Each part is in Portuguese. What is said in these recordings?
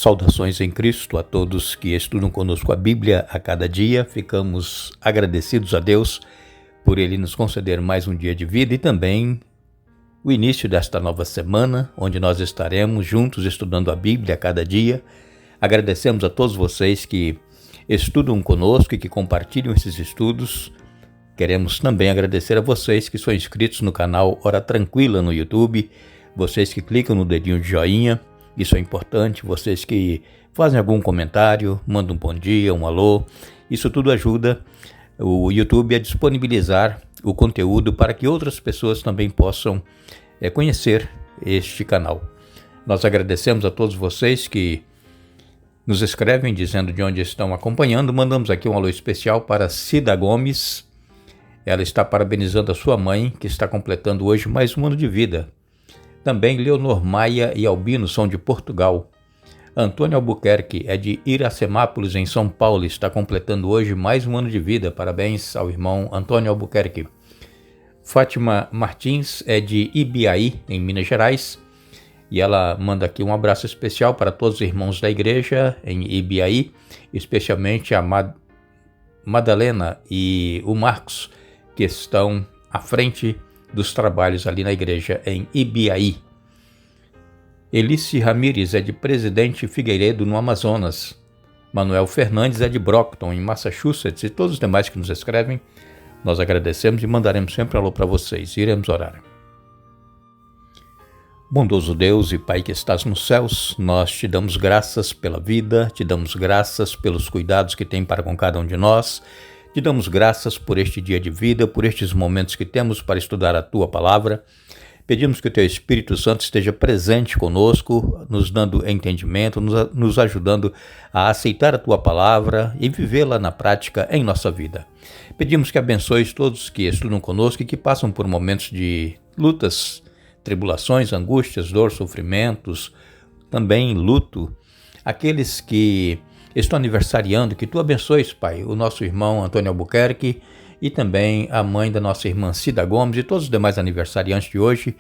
Saudações em Cristo a todos que estudam conosco a Bíblia a cada dia. Ficamos agradecidos a Deus por Ele nos conceder mais um dia de vida e também o início desta nova semana, onde nós estaremos juntos estudando a Bíblia a cada dia. Agradecemos a todos vocês que estudam conosco e que compartilham esses estudos. Queremos também agradecer a vocês que são inscritos no canal Hora Tranquila no YouTube, vocês que clicam no dedinho de joinha. Isso é importante, vocês que fazem algum comentário, mandam um bom dia, um alô, isso tudo ajuda o YouTube a disponibilizar o conteúdo para que outras pessoas também possam conhecer este canal. Nós agradecemos a todos vocês que nos escrevem dizendo de onde estão acompanhando. Mandamos aqui um alô especial para Cida Gomes. Ela está parabenizando a sua mãe, que está completando hoje mais um ano de vida. Também Leonor Maia e Albino são de Portugal. Antônio Albuquerque é de Iracemápolis, em São Paulo, está completando hoje mais um ano de vida. Parabéns ao irmão Antônio Albuquerque. Fátima Martins é de Ibiaí, em Minas Gerais, e ela manda aqui um abraço especial para todos os irmãos da igreja em Ibiaí, especialmente a Madalena e o Marcos, que estão à frente dos trabalhos ali na igreja em Ibiaí. Elice Ramires é de Presidente Figueiredo, no Amazonas. Manuel Fernandes é de Brockton, em Massachusetts, e todos os demais que nos escrevem, nós agradecemos e mandaremos sempre alô para vocês. Iremos orar. Bondoso Deus e Pai que estás nos céus, nós te damos graças pela vida, te damos graças pelos cuidados que tem para com cada um de nós. Te damos graças por este dia de vida, por estes momentos que temos para estudar a Tua Palavra. Pedimos que o Teu Espírito Santo esteja presente conosco, nos dando entendimento, nos ajudando a aceitar a Tua Palavra e vivê-la na prática em nossa vida. Pedimos que abençoes todos que estudam conosco e que passam por momentos de lutas, tribulações, angústias, dor, sofrimentos, também luto. Aqueles que estou aniversariando, que Tu abençoes, Pai, o nosso irmão Antônio Albuquerque e também a mãe da nossa irmã Cida Gomes e todos os demais aniversariantes de hoje,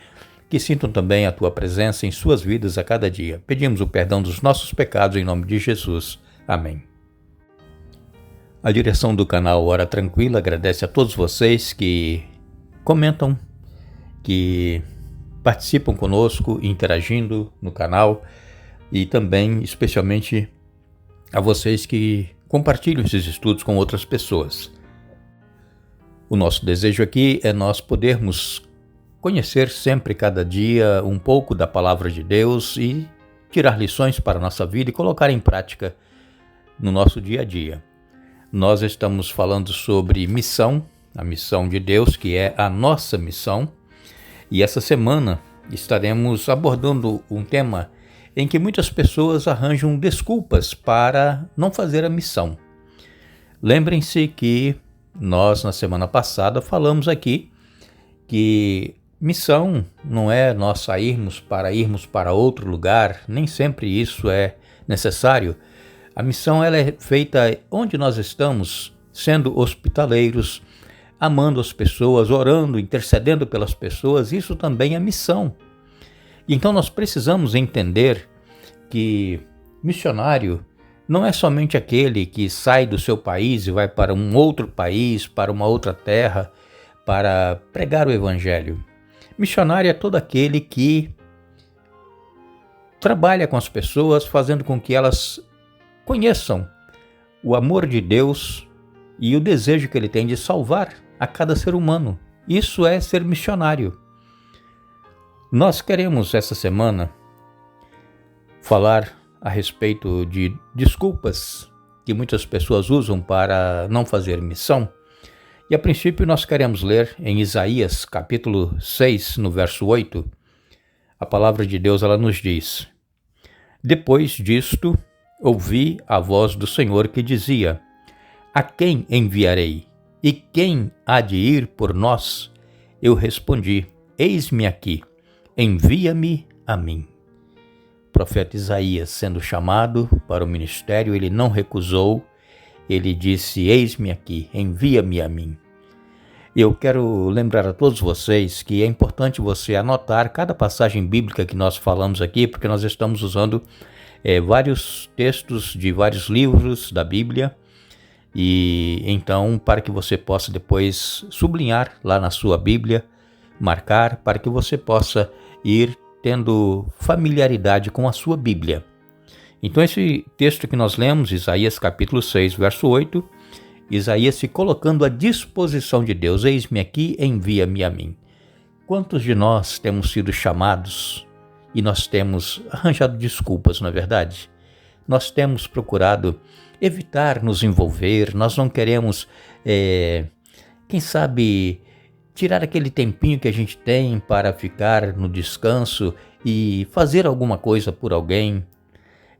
que sintam também a Tua presença em suas vidas a cada dia. Pedimos o perdão dos nossos pecados em nome de Jesus. Amém. A direção do canal Hora Tranquila agradece a todos vocês que comentam, que participam conosco, interagindo no canal e também, especialmente, a vocês que compartilham esses estudos com outras pessoas. O nosso desejo aqui é nós podermos conhecer sempre, cada dia, um pouco da Palavra de Deus e tirar lições para a nossa vida e colocar em prática no nosso dia a dia. Nós estamos falando sobre missão, a missão de Deus, que é a nossa missão, e essa semana estaremos abordando um tema em que muitas pessoas arranjam desculpas para não fazer a missão. Lembrem-se que nós, na semana passada, falamos aqui que missão não é nós irmos para outro lugar, nem sempre isso é necessário. A missão ela é feita onde nós estamos, sendo hospitaleiros, amando as pessoas, orando, intercedendo pelas pessoas, isso também é missão. Então nós precisamos entender que missionário não é somente aquele que sai do seu país e vai para um outro país, para uma outra terra, para pregar o evangelho. Missionário é todo aquele que trabalha com as pessoas, fazendo com que elas conheçam o amor de Deus e o desejo que Ele tem de salvar a cada ser humano. Isso é ser missionário. Nós queremos essa semana falar a respeito de desculpas que muitas pessoas usam para não fazer missão. E a princípio nós queremos ler em Isaías capítulo 6, no verso 8, a palavra de Deus ela nos diz: Depois disto, ouvi a voz do Senhor que dizia: A quem enviarei? E quem há de ir por nós? Eu respondi: Eis-me aqui, envia-me a mim. O profeta Isaías, sendo chamado para o ministério, ele não recusou, ele disse: Eis-me aqui, envia-me a mim. Eu quero lembrar a todos vocês que é importante você anotar cada passagem bíblica que nós falamos aqui, porque nós estamos usando vários textos de vários livros da Bíblia, e então para que você possa depois sublinhar lá na sua Bíblia, marcar, para que você possa ir tendo familiaridade com a sua Bíblia. Então esse texto que nós lemos, Isaías capítulo 6, verso 8, Isaías se colocando à disposição de Deus: eis-me aqui, envia-me a mim. Quantos de nós temos sido chamados e nós temos arranjado desculpas, não é verdade? Nós temos procurado evitar nos envolver, nós não queremos, quem sabe, tirar aquele tempinho que a gente tem para ficar no descanso e fazer alguma coisa por alguém.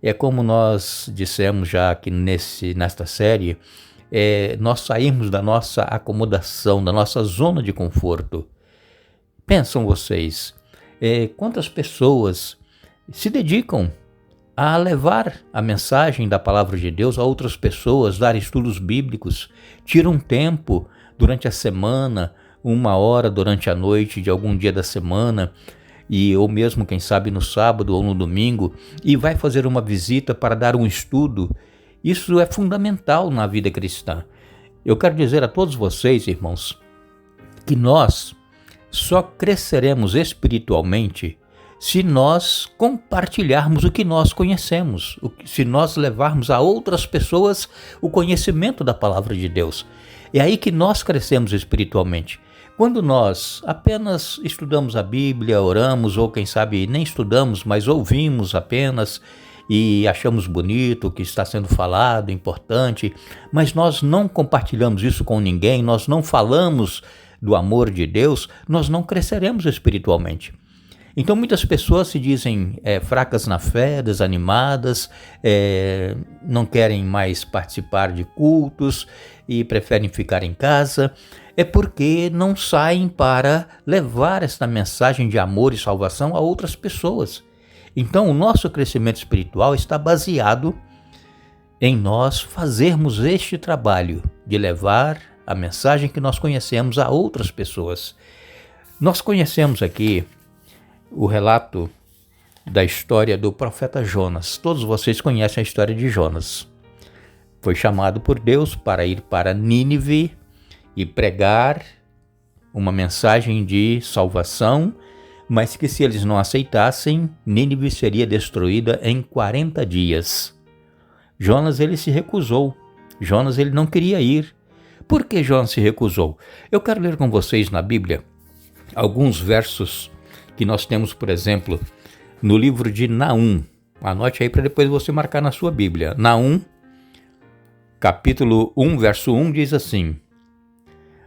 É como nós dissemos já aqui nesta série, nós sairmos da nossa acomodação, da nossa zona de conforto. Pensam vocês, quantas pessoas se dedicam a levar a mensagem da palavra de Deus a outras pessoas, dar estudos bíblicos, tiram tempo durante a semana, 1 hora durante a noite de algum dia da semana, ou mesmo, quem sabe, no sábado ou no domingo, e vai fazer uma visita para dar um estudo. Isso é fundamental na vida cristã. Eu quero dizer a todos vocês, irmãos, que nós só cresceremos espiritualmente se nós compartilharmos o que nós conhecemos, se nós levarmos a outras pessoas o conhecimento da palavra de Deus. É aí que nós crescemos espiritualmente. Quando nós apenas estudamos a Bíblia, oramos, ou quem sabe nem estudamos, mas ouvimos apenas e achamos bonito o que está sendo falado, importante, mas nós não compartilhamos isso com ninguém, nós não falamos do amor de Deus, nós não cresceremos espiritualmente. Então muitas pessoas se dizem fracas na fé, desanimadas, não querem mais participar de cultos e preferem ficar em casa. É porque não saem para levar esta mensagem de amor e salvação a outras pessoas. Então o nosso crescimento espiritual está baseado em nós fazermos este trabalho de levar a mensagem que nós conhecemos a outras pessoas. Nós conhecemos aqui o relato da história do profeta Jonas. Todos vocês conhecem a história de Jonas. Foi chamado por Deus para ir para Nínive e pregar uma mensagem de salvação, mas que se eles não aceitassem, Nínive seria destruída em 40 dias. Jonas, ele se recusou. Jonas, ele não queria ir. Por que Jonas se recusou? Eu quero ler com vocês na Bíblia alguns versos que nós temos, por exemplo, no livro de Naum. Anote aí para depois você marcar na sua Bíblia. Naum, capítulo 1, verso 1, diz assim: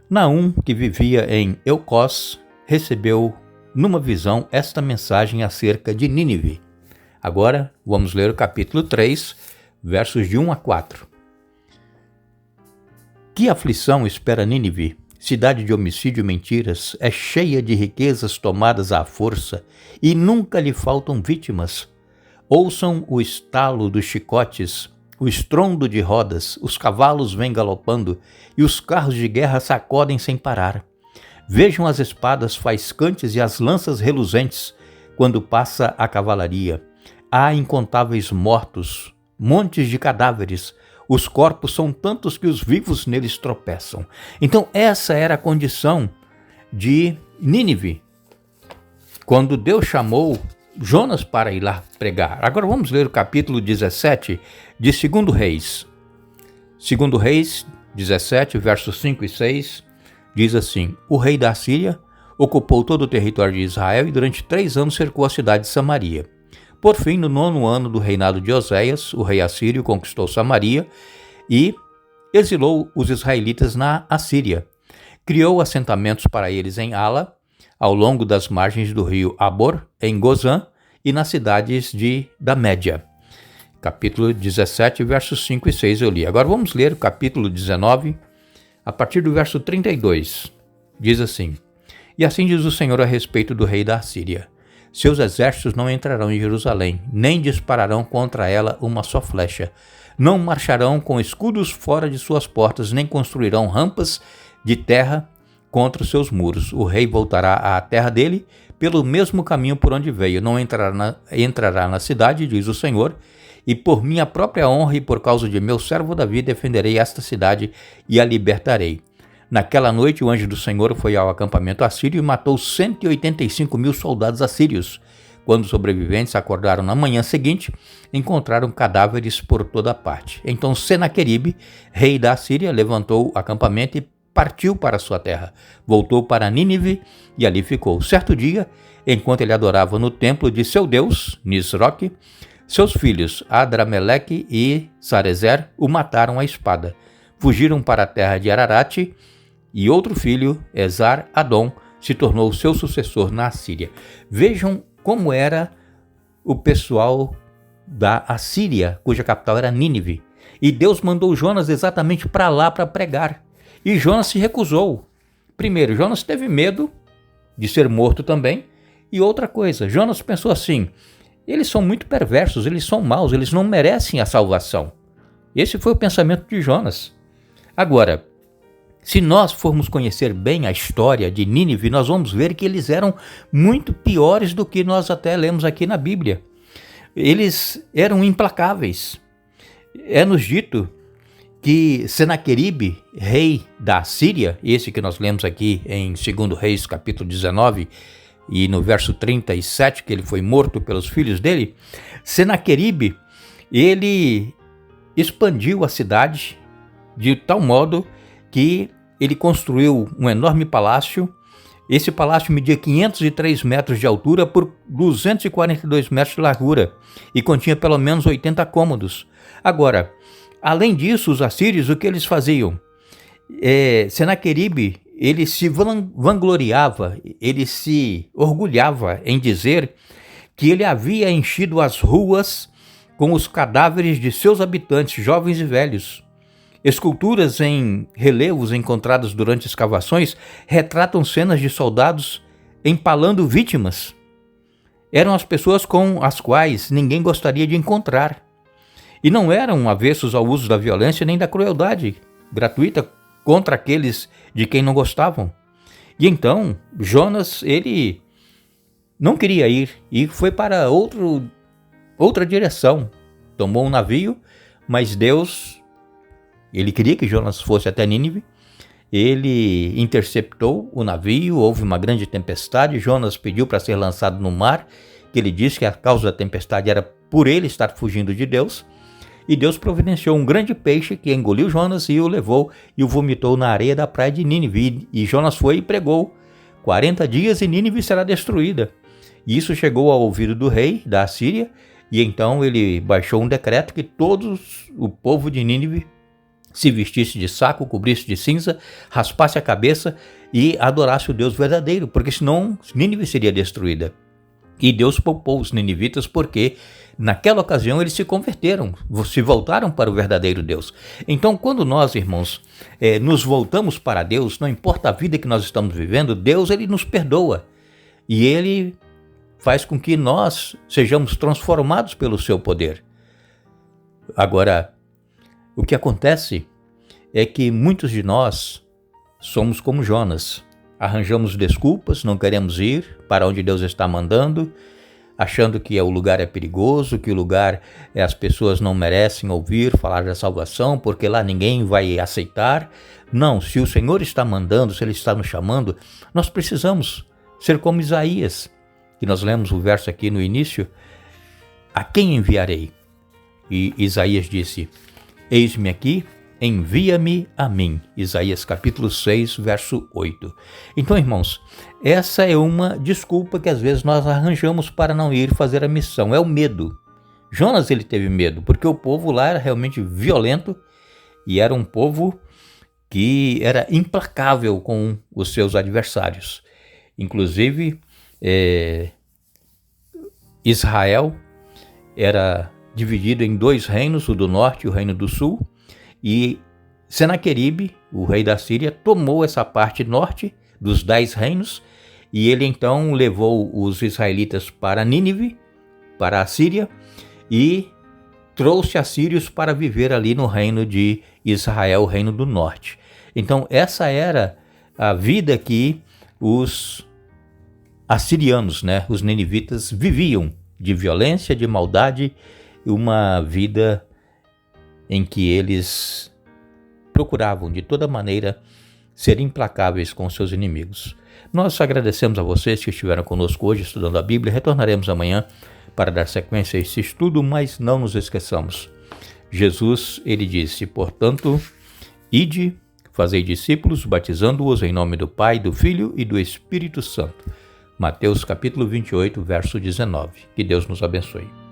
Naum, que vivia em Elcós, recebeu numa visão esta mensagem acerca de Nínive. Agora vamos ler o capítulo 3, versos de 1 a 4. Que aflição espera Nínive? Cidade de homicídio e mentiras, é cheia de riquezas tomadas à força e nunca lhe faltam vítimas. Ouçam o estalo dos chicotes, o estrondo de rodas, os cavalos vêm galopando e os carros de guerra sacodem sem parar. Vejam as espadas faiscantes e as lanças reluzentes quando passa a cavalaria. Há incontáveis mortos, montes de cadáveres. Os corpos são tantos que os vivos neles tropeçam. Então essa era a condição de Nínive, quando Deus chamou Jonas para ir lá pregar. Agora vamos ler o capítulo 17 de 2 Reis. 2 Reis 17, versos 5 e 6, diz assim: O rei da Assíria ocupou todo o território de Israel e durante 3 anos cercou a cidade de Samaria. Por fim, no 9º ano do reinado de Oséias, o rei assírio conquistou Samaria e exilou os israelitas na Assíria. Criou assentamentos para eles em Ala, ao longo das margens do rio Abor, em Gozã e nas cidades da Média. Capítulo 17, versos 5 e 6 eu li. Agora vamos ler o capítulo 19, a partir do verso 32. Diz assim: E assim diz o Senhor a respeito do rei da Assíria: Seus exércitos não entrarão em Jerusalém, nem dispararão contra ela uma só flecha. Não marcharão com escudos fora de suas portas, nem construirão rampas de terra contra os seus muros. O rei voltará à terra dele pelo mesmo caminho por onde veio. Não entrará na cidade, diz o Senhor, e por minha própria honra e por causa de meu servo Davi defenderei esta cidade e a libertarei. Naquela noite o anjo do Senhor foi ao acampamento assírio e matou 185.000 soldados assírios. Quando os sobreviventes acordaram na manhã seguinte, encontraram cadáveres por toda parte. Então Senaqueribe, rei da Assíria, levantou o acampamento e partiu para sua terra. Voltou para Nínive e ali ficou. Certo dia, enquanto ele adorava no templo de seu deus, Nisroque, seus filhos Adrameleque e Sarezer o mataram à espada. Fugiram para a terra de Ararate e outro filho, Esar-Adom, se tornou seu sucessor na Assíria. Vejam como era o pessoal da Assíria, cuja capital era Nínive. E Deus mandou Jonas exatamente para lá para pregar. E Jonas se recusou. Primeiro, Jonas teve medo de ser morto também. E outra coisa, Jonas pensou assim: eles são muito perversos, eles são maus, eles não merecem a salvação. Esse foi o pensamento de Jonas. Agora, se nós formos conhecer bem a história de Nínive, nós vamos ver que eles eram muito piores do que nós até lemos aqui na Bíblia. Eles eram implacáveis. É-nos dito que Senaqueribe, rei da Síria, esse que nós lemos aqui em 2 Reis, capítulo 19, e no verso 37, que ele foi morto pelos filhos dele, Senaqueribe, ele expandiu a cidade de tal modo que ele construiu um enorme palácio. Esse palácio media 503 metros de altura por 242 metros de largura e continha pelo menos 80 cômodos. Agora, além disso, os assírios, o que eles faziam? Senaqueribe, ele se vangloriava, ele se orgulhava em dizer que ele havia enchido as ruas com os cadáveres de seus habitantes, jovens e velhos. Esculturas em relevos encontrados durante escavações retratam cenas de soldados empalando vítimas. Eram as pessoas com as quais ninguém gostaria de encontrar. E não eram avessos ao uso da violência nem da crueldade gratuita contra aqueles de quem não gostavam. E então, Jonas, ele não queria ir e foi para outra direção. Tomou um navio, mas Deus, ele queria que Jonas fosse até Nínive. Ele interceptou o navio, houve uma grande tempestade. Jonas pediu para ser lançado no mar, que ele disse que a causa da tempestade era por ele estar fugindo de Deus. E Deus providenciou um grande peixe que engoliu Jonas e o levou e o vomitou na areia da praia de Nínive. E Jonas foi e pregou: 40 dias e Nínive será destruída. E isso chegou ao ouvido do rei da Assíria, e então ele baixou um decreto que todos o povo de Nínive se vestisse de saco, cobrisse de cinza, raspasse a cabeça e adorasse o Deus verdadeiro, porque senão Nínive seria destruída. E Deus poupou os ninivitas porque naquela ocasião eles se converteram, se voltaram para o verdadeiro Deus. Então, quando nós, irmãos, nos voltamos para Deus, não importa a vida que nós estamos vivendo, Deus, ele nos perdoa. E ele faz com que nós sejamos transformados pelo seu poder. Agora, o que acontece é que muitos de nós somos como Jonas. Arranjamos desculpas, não queremos ir para onde Deus está mandando, achando que o lugar é perigoso, que o lugar as pessoas não merecem ouvir falar da salvação, porque lá ninguém vai aceitar. Não, se o Senhor está mandando, se Ele está nos chamando, nós precisamos ser como Isaías, que nós lemos o verso aqui no início: a quem enviarei? E Isaías disse: eis-me aqui, envia-me a mim. Isaías capítulo 6, verso 8. Então, irmãos, essa é uma desculpa que às vezes nós arranjamos para não ir fazer a missão, é o medo. Jonas, ele teve medo, porque o povo lá era realmente violento e era um povo que era implacável com os seus adversários. Inclusive, Israel era dividido em dois reinos, o do norte e o reino do sul, e Senaqueribe, o rei da Síria, tomou essa parte norte dos 10 reinos, e ele então levou os israelitas para Nínive, para a Síria, e trouxe assírios para viver ali no reino de Israel, o reino do norte. Então essa era a vida que os assirianos, os ninivitas, viviam, de violência, de maldade uma vida em que eles procuravam de toda maneira ser implacáveis com seus inimigos. Nós agradecemos a vocês que estiveram conosco hoje estudando a Bíblia. Retornaremos amanhã para dar sequência a esse estudo, mas não nos esqueçamos. Jesus, ele disse, portanto, ide, fazei discípulos, batizando-os em nome do Pai, do Filho e do Espírito Santo. Mateus capítulo 28, verso 19. Que Deus nos abençoe.